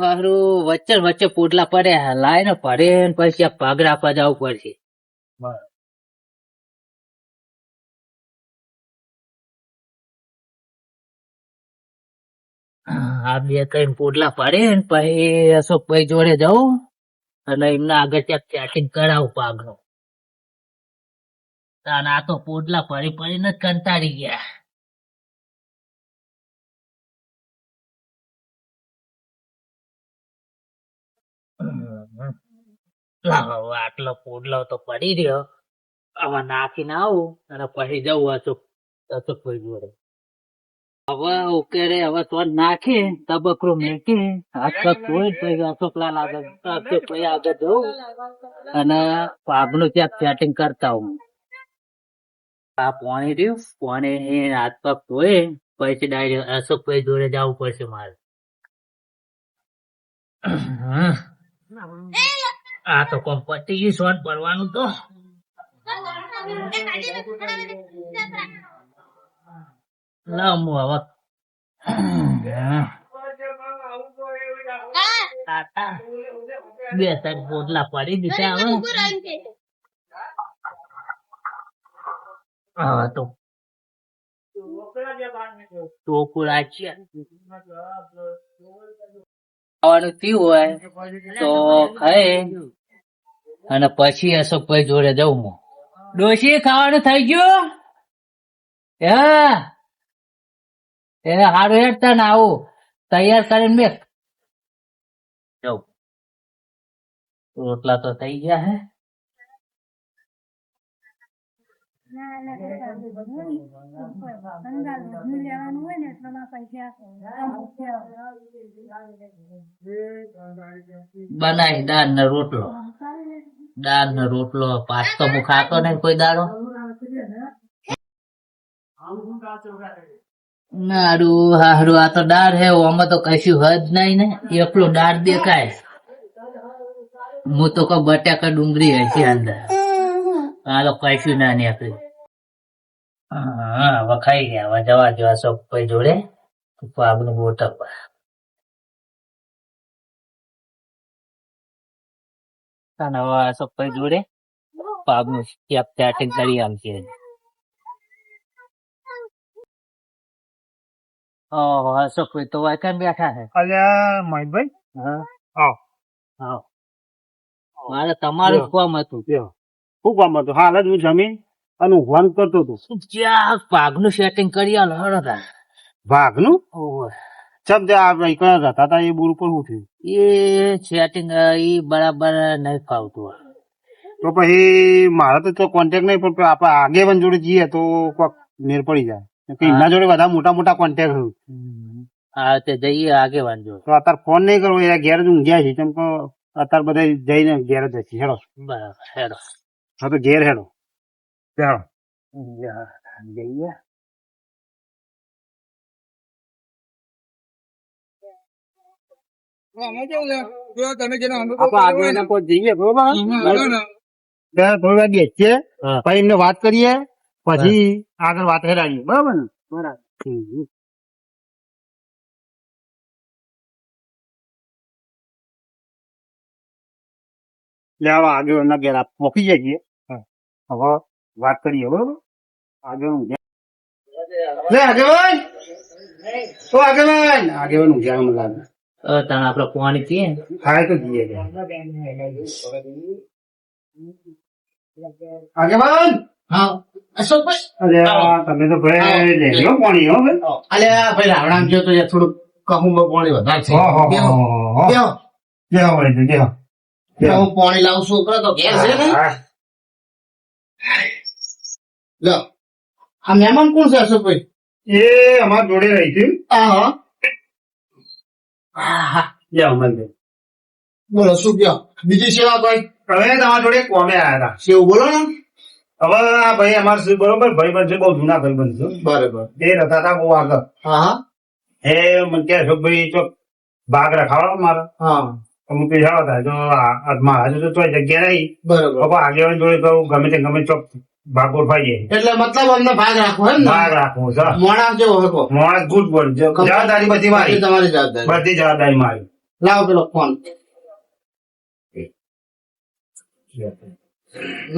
હારું વચ્ચે વચ્ચે પોટલા પડ્યા લાય ને પડે ને પછી આ પગ રાખવા જવું પડશે. આ બે કઈ પોટલા પડે ને પછી અશોકભાઈ જોડે જવું અને એમના આગળ ત્યાં ચેટિંગ કરાવું પાગનું. અને આ તો પોટલા પડી પડીને જ કંટાળી ગયા. લાવો આટલો પોટલો તો પડી રહ્યો, હવે નાખીને આવું અને પછી જવું અશોકભાઈ જોડે. હવે ઉકેરે હવે તો નાખે તબકરો મેકે હાથ પગ ધોઈ પછી અશોકલાલ આગળ અશોકભાઈ આગળ જવું અને પાગનું ત્યાં સેટિંગ કરતા હું. આ પાણી રહ્યું પાણી હાથ પગ ધોઈ પછી ડાયરેક્ટ અશોકભાઈ જોડે જવું પડશે મારે. આ તો કોમ પતી ગયું શોર્ટ પડવાનું તો લાવ હું હવે બે ત્રણ પોટલા પડી દીધા. હવે હા તો ટોકું ખાવાનું થયું હોય તો ખાય અને પછી અશોકભાઈ જોડે જવું. હું ડોશી ખાવાનું થઈ ગયું એ હારું હેડતા ને આવું તૈયાર કરીને મેં જવું. રોટલા તો થઈ ગયા હે. બનાવી દાળ ને રોટલો. દાળ ને રોટલો પાસ તો હું ખાતો નહીં કોઈ દાડો. નારું હારું આ તો દાળ હે આમાં તો કશું હદ નહીં ને એકલો દાળ દેખાય. હું તો કઈ બટાકા ડુંગળી હશે અંદર. આ તો કશું ના નીકળ્યું. હા હવે ખાઈ ગયા. હવે જવા દો અશોકભાઈ જોડે પાગનું ગોઠવવા. હવે અશોકભાઈ જોડે પાગનું સેટિંગ કરી આમ છે. અશોકભાઈ તો વાયકાન બેઠા છે. અલ્યા મહેશભાઈ, હા આવો હા મારે તમારું જ કામ હતું. શું કામ હતું? હાલ જ હું જમીન અને ઊંઘવાનું કરતો હતો. જ્યાં પાગનું સેટિંગ કરી આલો હળો. ભાગનું ચમ ત્યાં કયા હતા તા એ બોર ઉપર શું થયું? એ સેટિંગ એ બરાબર નહીં ફાવતું. તો પછી મારે તો કોન્ટેક્ટ નહીં, પણ આપડે આગેવાન જોડે જઈએ તો કોક મેર પડી જાય. એમના જોડે બધા મોટા મોટા કોન્ટેક્ટ હોય. હા તે જઈએ આગેવાન જોડે. તો અત્યારે ફોન નહીં કરવો, એ ઘેર જ ઊંઘ્યા છે. કેમ કે અત્યારે બધા જઈને ઘેર જ છે. હેડો બરાબર હેડો. હા તો ઘેર હેડો. જઈએ. જઈએ બરોબર. થોડી વાર બેસીએ પછી એમને વાત કરીએ, પછી આગળ વાત હેરાડીએ. બરોબર ને? બરાબર. એટલે હવે આગળ એમના ઘેર પહોંચી જઈએ. હવે વાત કરીએ. બરોબર. આગળ આગેવાન તો આગેવાન આગેવાન ઊંઘ્યા મને લાગે. તને આપડે પાણી પીએ. હા તો જઈએ આગેવાન. હા અશોકભાઈ. અરે તમે તો ભાઈ લઈ લો પાણી. હો ભાઈ. અલે ભાઈ રાવણામ જો તો થોડું કહું પાણી વધારે છે. હું પાણી લાવું છોકરો તો ઘેર છે ને. લો આ મહેમાન કોણ છે અશોકભાઈ? એ અમારા જોડે રહી છે. બોલો શું કયો બીજી સેવા ભાઈ? હવે તમારા જોડે કોમે આવ્યા હતા. સેવું બોલો ને. હવે આ ભાઈ અમારે બરોબર ભાઈબંધ છે, બહુ જૂના ભાઈબંધ છે. બરોબર. એ રહેતા હતા બહુ આગળ. હા એ મને કહે ભાઈ ચોક ભાગ રખાડો મારે. હા અમુક પૈસા હતા તો મારા હજુ તો જગ્યા નહીં. બરોબર. આગેવાન જોડે કહું ગમે તે ગમે ચોક ભાગ ગોઠવાઈ જાય. એટલે મતલબ અમને ભાગ રાખવો એમ ને? ભાગ રાખવો છે. મોણા જેવો હતો. માણસ ગુડ બોલ. જવાબદારી બધી મારી. તમારી જવાબદારી. બધી જવાબદારી મારી. લાવો પેલો ફોન.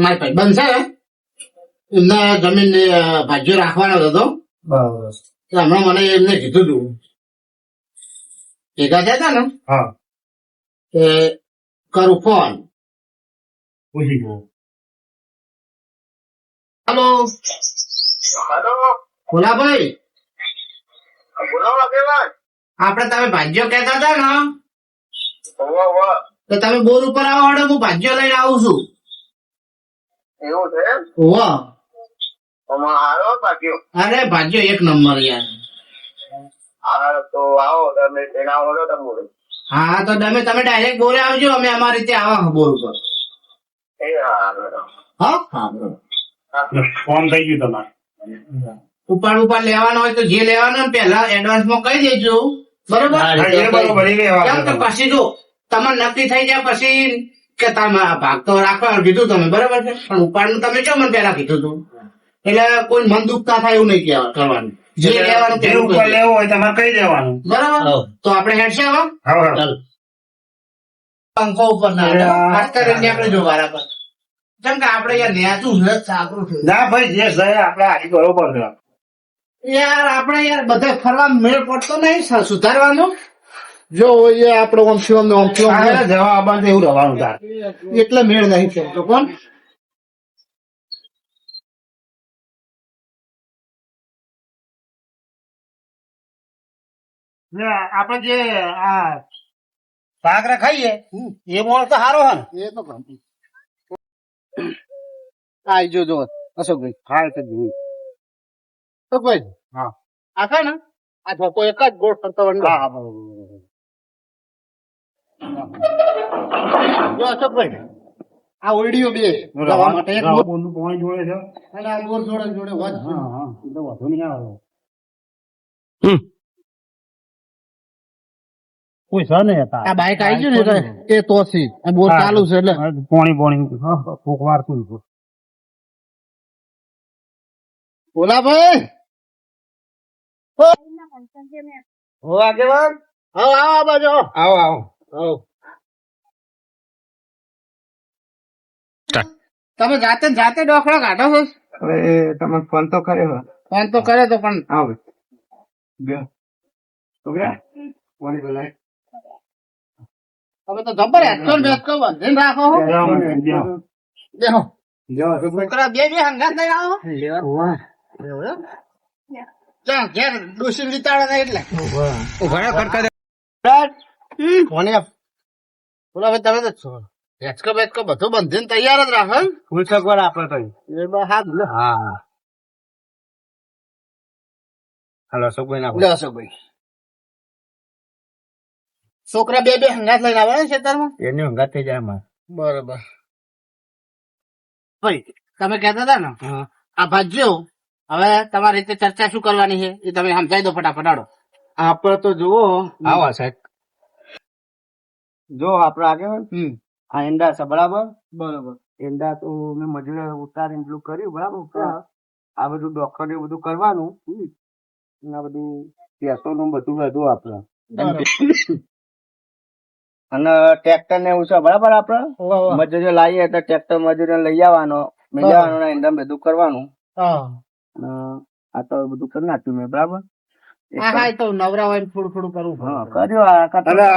મારા ભાઈ બનશે ને એમના જમીન ભાગ્યો રાખવાનો હતો બરાબર. તો હમણાં મને એમને કીધું હતું ભેગા થયા હતા ને હા, કે કરું ફોન. પૂછી ગયો. હલો ભોલાભાઈ, આપડે તમે ભાગ્યો કહેતા હતા ને તો તમે બોર ઉપર આવો હડે હું ભાગ્યો લઈને આવું છું. એવું છે એમ? ઓવા આવો બાકી અરે ભાગ્યો એક નંબર યાર. હા તો આવો તમે તેના આવો તો તમે હા તો તમે ડાયરેક્ટ બોરે આવજો, અમે અમારી રીતે આવા બોર ઉપર. એ હા બરાબર. હા હા બરોબર. ફોન થઈ ગયું તમારે. ઉપાડ લેવાનો હોય તો જે લેવાનો હોય પહેલા એડવાન્સ માં કહી દેજો, બરોબર? હા, હા, એ બરોબર, એ લેવા કેમ કે આવજો. પછી જો તમારે નક્કી થઈ જાય પછી કે તમે ભાગ તો રાખવાનું કીધું તમે, બરોબર છે, પણ ઉપાડ નું તમે કેમ મને પહેલા કીધું હતું, એટલે કોઈ મન દુખતા થાય એવું નહીં કહેવા કરવાનું. જે લેવાનું જે પહેલું ઉપર કહી દેજો. લેવું હોય તમારે કહી દેવાનું. બરાબર, હઉ. તો આપણે હેડશે હવે હા, હા. ચાલ. પંખો ઉપર ના અરે આ- હાથ કરીને નીકળી જો બરાબર. કેમ કે આપણે યાર નેતું છે સાકરું છે ના ભાઈ, જે છે આપણે આખી બરોબર છે. યાર, આપણે યાર બધા ફરવા મેળ પડતો નહીં સુધારવાનો. જો એ આપણે ઓમ શિવમ ને ઓમ શિવમ આ જવા આવવાનું તો એવું રહેવાનું તાર. એટલે મેળ નહીં પડતો કોણ. ને આપણે જે આ સાગરા ખાઈએ એ મોળ તો સારો હે ને? એ તો આઈ જો અશોકભાઈ. હા, એ તો જોયું. અશોકભાઈ, હા. આ છે ને આ ધોકો એક જ ગોળ ફરતો વંડો. હા, હા, બરોબર. જો અશોકભાઈ, આ ઓરડીઓ બે જવા રવા માટે એક રવા બોરનું પાણી જોડે છે. અને આ બોર જોડે જોડે વધ. હા, હા, એ તો વાંધો નહીં આવે. કોઈ છે ને આ બાઈક આવી ગયું ને એટલે એ તો સી આ બોર ચાલુ છે એટલે પોણી ફૂક વારતું હતું. ભોલાભાઈ, હો આગેવાન, આવો આવો આ બાજુ આવો. આવો આવો. આવો. તમે જાતે ને જાતે ડોકડા કાઢો છો? હવે તમે ફોન તો કર્યો. ફોન તો કરે તો પણ આવો બે છોકરા પાણી બોલાય. તમે તો જબર હેડશો ને બેસકો બંધીને રાખો હો. બેહો. છોકરા બે હંગાત નહીં આવો. એવું એમ? ચાલ ઘેર ડોસી લીતાડે ને એટલે ઉભા કરતા કોને બોલા ભાઈ, તમે તો હેચકો બેચકો બધું બંધીને તૈયાર જ રાખો એમ? ફૂલ સગવડ આપડે તો. એ બસ હાથ લે. હા, હાલો સગવડ નાખો. લે અશોકભાઈ, છોકરા બે હંગાત લઈને આવે ને ખેતરમાં. એની હંગાત થઈ જાય અમારે. બરોબર. ભાઈ તમે કહેતા હતા ને આ ભાજ્યો, હવે તમારી રીતે ચર્ચા શું કરવાની છે એ તમે સમજાઈ દો ફટાફટ આડો. આપડે તો જુઓ આવા સાહેબ, જો આપડે આગળ આ ઈંડા છે બરાબર. બરોબર. ઈંડા તો મેં મજૂરે ઉતારીને પેલું કર્યું બરાબર. આ બધું ડોક્ટર બધું કરવાનું અને આ બધું પેસો નું બધું બધું આપડે અને ટ્રેક્ટર ને એવું છે બરાબર. આપડે મજૂરી લાવીએ તો ટ્રેક્ટર મજૂરી લઈ આવવાનો, લઈ આવવાનો ને ઈંડા બધું કરવાનું. અને આ તો બધું કરી નાખ્યું મેં બરાબર. હા, તો નવરા હોય ને થોડું થોડું કરવું હા, કર્યું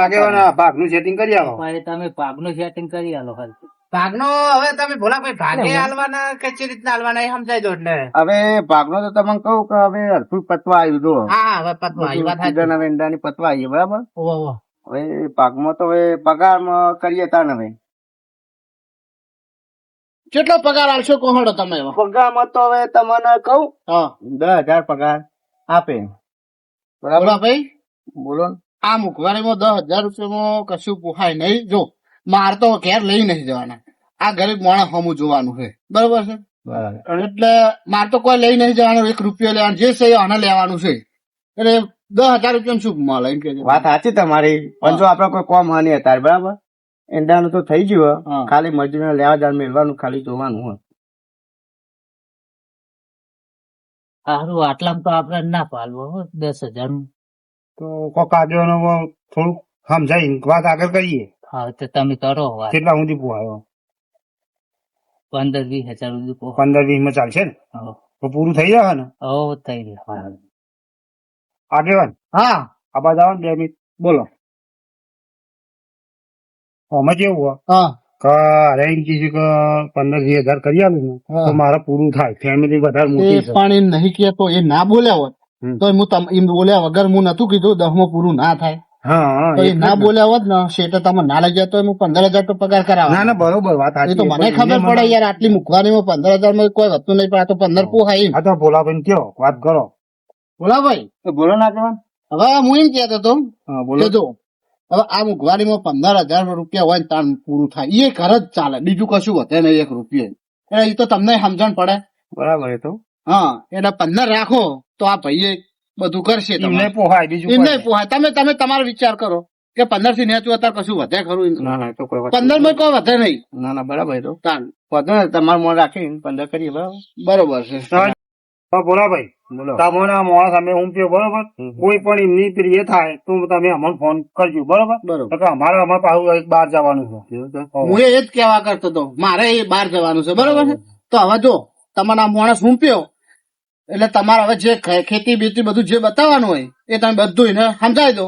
આગેવાના ભાગનું સેટિંગ કરી આવો. ભાઈ તમે પાકનું સેટિંગ કરી આલો ખાલી. ભાગનો હવે તમે ભોલા ભાઈ ભાગે હાલવાના કે ચી રીતના હાલવાના એ સમજાઈ દો એટલે. હવે ભાગનો તો તમને કહું કે હવે અડધું પતવા આવ્યું જો. હા, હવે પતવા એ વાત સાચી. સીઝન હવે ઈંડાની પતવા આવી બરાબર. ઓહો, ઓહો. હવે ભાગમાં તો હવે પગારમાં કરીએ તાન હવે કેટલો પગાર આલશો કોહડો તમે એમાં? પગારમાં તો હવે તમને કહું હા 10,000 પગાર આપે બરાબર. ભોલા ભાઈ, બોલો ને. આ મુખવારીમાં 10,000 રૂપિયામાં કશું પોહાય નહીં. જો માર તો ઘેર લઈ નહીં જવાના, આ ગરીબ માણસ હમું જોવાનું છે, બરોબર છે? બરાબર. એટલે માર તો કોઈ લઈ નહીં જવાનું, 1 રૂપિયો લેવાનું, જે છે આને લેવાનું છે. એટલે 10,000 રૂપિયા શું મળે એમ કે વાત સાચી તમારી, પણ જો આપડે કોઈ કોમ હાની અત્યારે બરાબર. ઈંડાનું તો થઈ ગયું હે. હા. ખાલી મજૂરી લેવા જાણ મેળવાનું ખાલી જોવાનું હોય. સારું, આટલામાં તો આપડે ના પાલવો 10,000 નું. તો કોક આગેવાનો થોડુંક સમજાઈ વાત આગળ કરીએ. હા તો તમે કરો વાત. કેટલા સુધી પોહાયો? 15-20 હજાર સુધી પોહો. 15-20 માં ચાલશે ને? હો તો પૂરું થઈ જશે ને? હો થઈ ગયું. આગેવાન હા આબાદ આવો ને 2 મિનિટ બોલો. આમાં કેવું હોય હા કે અરે એમ કીધું કે 15-20 હજાર કરી આલું ને હા. તો મારે પૂરું થાય. ફેમિલી વધારે મોટી એ છે. પણ એમ નહીં કેતો, એ ના બોલ્યા હોત હમ. તો હું એમ બોલ્યા વગર હું નતું કીધું 10મું પૂરું ના થાય. હા તો એ એટલે ના જ ને. બોલ્યા હોત ને શેઠે તમે ના લઈ ગયા તો હું 15,000 તો પગાર કરાવવા. ના ના બરોબર વાત એ સાચી તો છે. મને પણ ખબર એમને પડે મને- યાર, આટલી મૂકવાની 15,000 માં કોઈ વસ્તુ નહીં, પણ આ તો 15 પોહાય એમ. આ તો ભોલાભાઈ કયો વાત કરો. બોલા ભાઈ, બોલો ના કેવા. હવે હું એમ કહેતો હતો હા બોલો. કે જો હવે આ મોંઘવારીમાં 15,000 રૂપિયા હોય ને તાર પૂરું થાય, એ ઘર જ ચાલે, બીજું કશું વધે નહીં 1 રૂપિયા. એટલે એ તો તમને સમજણ પડે. બરાબર એ તો હા એટલે 15 રાખો તો આ ભાઈએ બધું કરશે. એમને તમારે પોહાય બીજું એમ કોઈ નહીં પોહાય. તમે તમારો વિચાર કરો કે 15 થી નેચું અત્યારે કશું વધે ખરું એમ? ના ના એ તો કોઈ વાત 15 માં કોઈ વધે નહીં. ના ના બરાબર એ તો તાન વધુ ને તમારું મન રાખીને 15 કરીએ બરાબર. બરોબર છે. ભોલાભાઈ બોલો. તમારા માણસ અમે ઊંઘ્યો બરોબર. કોઈ પણ એમની પ્રિય થાય તો તમે અમને ફોન કરજો બરોબર. બરોબર. તો અમારે અમારે પાછું એક બહાર જવાનું છે. હું એ જ કહેવા કરતો હતો, મારે એ બહાર જવાનું છે બરોબર છે. તો હવે જો તમારા માણસ ઊંપ્યો એટલે તમારે હવે જે ખેતી બેતી બધું જે બતાવવાનું હોય એ તમે બધું એને સમજાવી દો.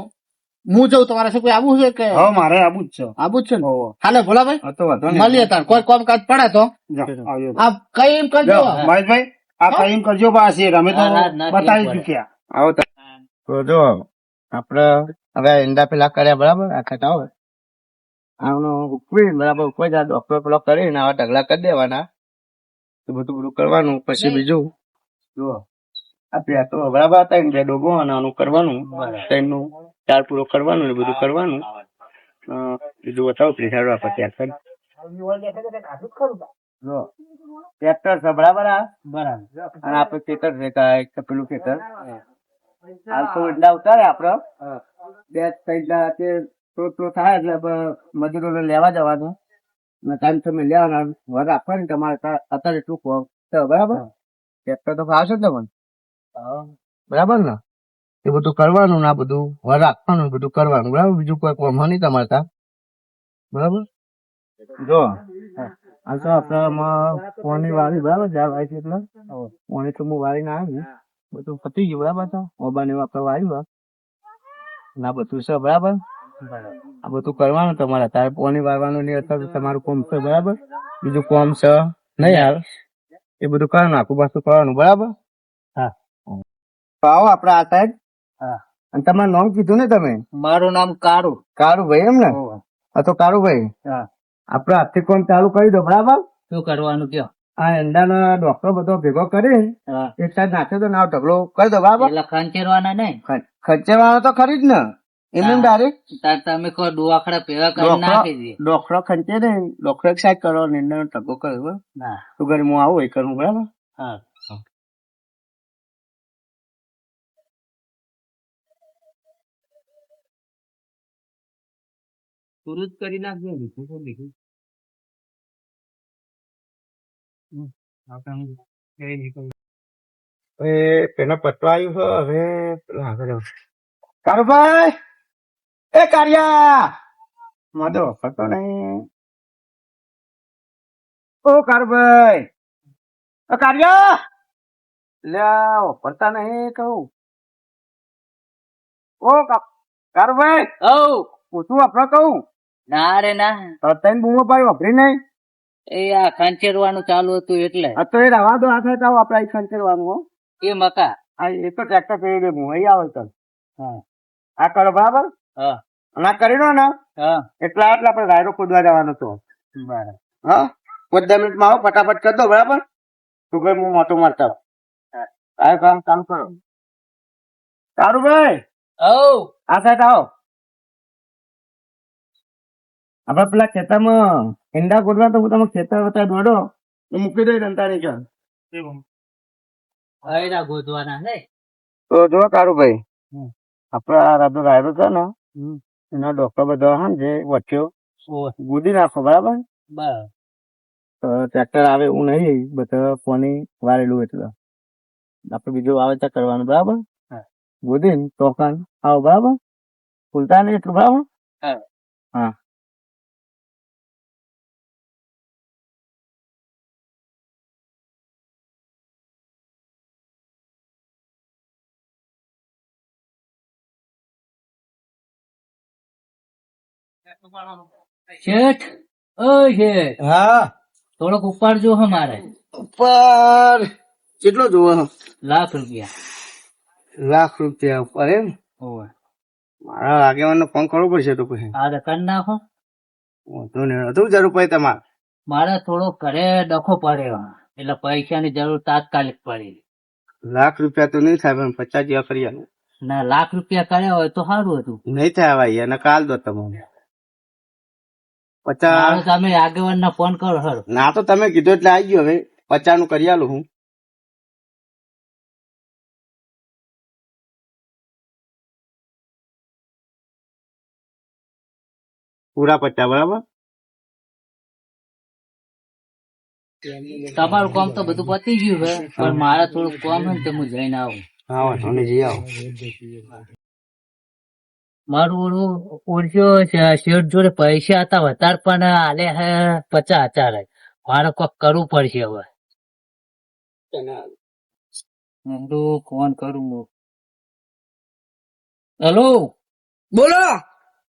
હું જઉં, તમારે શું કોઈ આવું છે કે? હવે મારે આવું જ છે. આવું જ છે ને? હાલે ભોલાભાઈ હા, તો વાંધો નહીં. મળીએ તાર. કોઈ કામ કાજ પડે તો જાઓ, આવજો. આ કઈ એમ કરજો. જાઓ, મહેશભાઈ આ કઈ કરજો પાછી અમે તો ના, ના, બતાવી ના, ચૂક્યા. આવો તો જો આપડે હવે ઈંડા પેલા કર્યા બરાબર, આ ખટાવ આનો ઉકવી બરાબર ઉકવાઈ જાય, ડોક્ટર પેલો કરીને આવા ઢગલા કરી દેવાના, તો બધું કરવાનું. પછી બીજું જુઓ આ પેટો બરાબર હતા ને 2 ડોગો અને આનું કરવાનું, ત્રણનું 4 પૂરો કરવાનું ને બધું કરવાનું. બીજું બતાવો પ્રેસાડો આપણે ટ્રેક્ટર જો ટ્રેક્ટર છે બરાબર. આ બરાબર. અને આપડે ખેતર છે કાંઈ પેલું ખેતર. હાલ તો ઈંડા ઉતારે આપડે 2-3 દાડા થોડું થાય એટલે મજૂરોને લેવા જવાનું અને ટાઈમ તમે લેવાના વર રાખવાની. તમારે અત્યારે એટલું તો બરાબર. ટ્રેક્ટર તો ફાવશે ને તમને બરાબર ને? એ બધું કરવાનું ને આ બધું વર રાખવાનું, બધું કરવાનું બરાબર. બીજું કોઈ કામ નહીં તમારે ત્યાં બરાબર. જો આ તો આપડે પોની વાળી બરાબર, 4 વાળી છે એટલે પોની તો હું વાળી ના આવી, બધું પતી ગયું બરાબર. તો ઓબા ને આપડે વાળ્યું ના બધું છે બરાબર. આ બધું કરવાનું તમારે. તારે પોની વાળવાનું નહીં અત્યારે તમારું કોમ છે બરાબર. બીજું કોમ છે નહીં યાર, એ બધું કરવાનું, આખું પાછું કરવાનું બરાબર. હા આવો આપડે આ સાઈડ. હા. અને તમારું નામ કીધું ને તમે? મારું નામ કારું. કારુભાઈ એમ ને? હા તો કારુભાઈ હા. આપડે આજથી કોમ ચાલુ કરી દો બરાબર. શું કરવાનું કયો? આ ઈંડાના ડોક્ટર બધો ભેગો કરી હા. એક સાઈડ નાખ્યો તો ના ઢગલો કરી દો બરાબર. એટલે ખંચેરવાના નહીં. ખર્ચેવાનો તો ખરી જ ને, એમ ડાયરેક્ટ તાર તમે કહો દુવાખડા ભેગા કરી નાખી દે. ડોક્ટર ખંચે ને, ડોક્ટર એક સાઈડ કરો ને ઈંડાનો ઢગલો કર્યો બરાબર. ના. તો ઘરે હું આવું એ કરું બરાબર. હા. પૂરું જ કરી નાખજો. બીજું શું બીજું? પેલા પટ્ટો આવ્યું છે હવે પેલા આગળ કારુભાઈ, એ કારિયા માધો પટ્ટો નહીં. ઓ કારુભાઈ, ઓ કારિયા લે પડતા નહીં કહું. ઓ કારુભાઈ પૂછું આપડે કહું ના રે ના. તને બૂમો પાડી વાપરી નહીં. એ આ ખંચેરવાનું ચાલુ હતું એટલે. આ તો એ રવા દો હાથે તો આપડે અહીં ખંચેરવાનું હો. એ મકા. આ એ તો ટ્રેક્ટર ફેરી દે હું અહીં આવે ચાલ. હા. આ કરો બરાબર. હા. અને આ કરી દો ને હા. એટલા આપણે રાયડો ખોદવા જવાનો હતો. બરાબર. હા 15 મિનિટમાં આવો, ફટાફટ કરી દો બરાબર. તું કઈ હું મોટો મારતા આ કામ કરો. સારું ભાઈ આ સાઈડ આવો. આપડે પેલા ખેતરમાં ઈંડા ગોઠવા તો હું તમે ખેતર વતા દોડો તો મૂકી દઈ દંતાની ચાલ. હૈરા ગોતવાના નહીં. તો જો કારુભાઈ આપડે આ રાધો રાયડો છે ને એના ડોક્ટર બધા હા જે વચ્ચે ગુદી નાખો બરાબર. બરાબર. તો ટ્રેક્ટર આવે એવું નહીં, બધા પોની વારેલું એટલે આપડે બીજું વાવેતર કરવાનું બરાબર. ગોદીને તોકાન આવો બરાબર. ભૂલતા નહીં એટલું બરાબર. હા શેઠ ઓ શેઠ હા થોડોક ઉપાડજો અમારે ઉપર કેટલો જોવો ₹1,00,000. ₹1,00,000 ઉપર એમ ઓવે મારા આગેવાનનો ફોન કરવો પડશે તો પછી આ કરી નાખો. વાંધો નહીં હતું જરૂર પડે તમારે મારે થોડો ઘરે ડખો પડ્યો એટલે પૈસાની જરૂર તાત્કાલિક પડી. ₹1,00,000 તો નહીં થાય પણ 50 જેવા કરી આલો ના ₹1,00,000 કર્યા હોય તો સારું હતું. નહીં થાય ભાઈ એને કાલ દો તમને 50 મારે તમે આગેવાન ના ફોન કરો સર. ના તો તમે કીધું એટલે આવી ગયો હવે 50 નું કરી આલું હું પૂરા 50 બરાબર તમારું કામ તો બધું પતી ગયું છે પણ મારે થોડું કામ છે ને તે હું જઈને આવું. હા વાંધો નહીં જઈ આવો મારું ઓલું ઓળખ્યો છે શેઠ જોડે પૈસા હતા વધારે પણ આલે હે 50,000. મારે કોક કરવું પડશે હવે. ફોન કરું હું. હેલો બોલો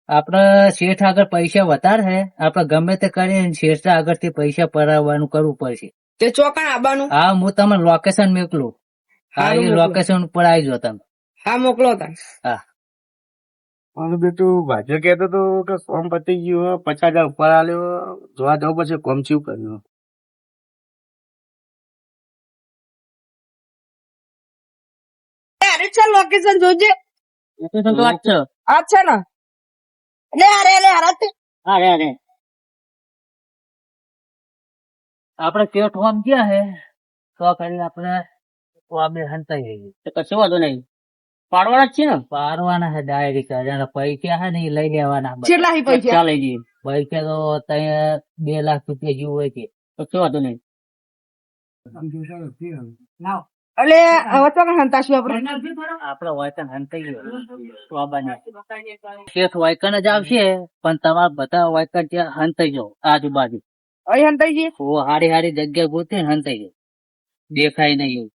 આપડે શેઠ આગળ પૈસા વધારે છે આપડે ગમે તે કરીને શેઠ આગળ થી પૈસા પરાવવાનું કરવું પડશે. તે ચોકણ આવવાનું હા હું તમને લોકેશન મોકલું. હા હારું એ મોકલો. લોકેશન ઉપર આવી જાઓ તમે. હા મોકલો તા હા મારું બેટું ભાજ્ય કહેતો હતો કે ફોર્મ પતી ગયું 50,000 ઉપર આલ્યો જોવા જવું પછી કોમ ચીવ કર્યું અરે ચાલ લોકેશન જોજે લોકેશન તો વાત છે. અચ્છા ના લે અરે અરે અરે આપડે શેઠ હોમ ગયા હે તો કરીને આપણે અમે હંતાઈ જઈએ તો કશું વાંધો નહીં. પાડવાના જ છે ને પાડવાના છે ડાયરેક્ટ પૈસા છે ને એ લઈ લેવાના. કેટલા હી પૈસા લઈ જઈએ પૈસા તો ત્યાં ₹2,00,000 જેવું હોય છે કશું વાંધો નહીં. એટલે હવે તો હંતાશું આપણે આપડે વાયકન હંતાઈ ગયો શેઠ વાયકન જ આવશે પણ તમારા બધા વાયકન ત્યાં હંતાઈ જાઓ આજુબાજુ. અહીં હંતાઈ જઈએ હારી હારી જગ્યા ગોતી ને હંતાઈ જાઓ દેખાય નહીં એવું.